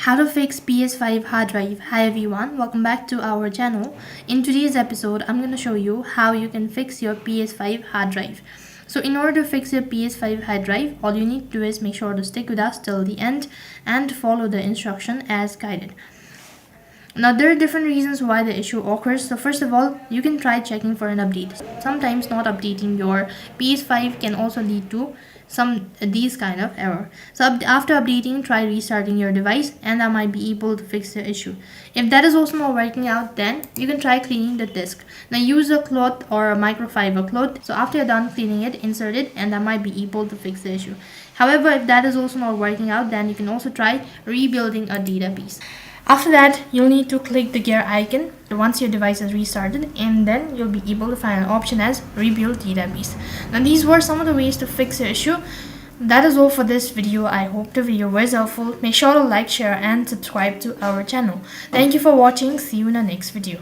How to fix PS5 hard drive. Hi everyone, welcome back to our channel. In today's episode, I'm going to show you how you can fix your PS5 hard drive. So in order to fix your PS5 hard drive, all you need to do is make sure to stick with us till the end and follow the instruction as guided. Now there are different reasons why the issue occurs. So first of all, you can try checking for an update. Sometimes not updating your PS5 can also lead to these kind of error. So after updating, try restarting your device and that might be able to fix the issue. If that is also not working out, then you can try cleaning the disk. Now use a cloth or a microfiber cloth. So after you're done cleaning it, insert it and that might be able to fix the issue. However, if that is also not working out, then you can also try rebuilding a database. After that, you'll need to click the gear icon once your device is restarted, and then you'll be able to find an option as rebuild database. Now these were some of the ways to fix the issue. That is all for this video. I hope the video was helpful. Make sure to like, share and subscribe to our channel. Thank you for watching. See you in the next video.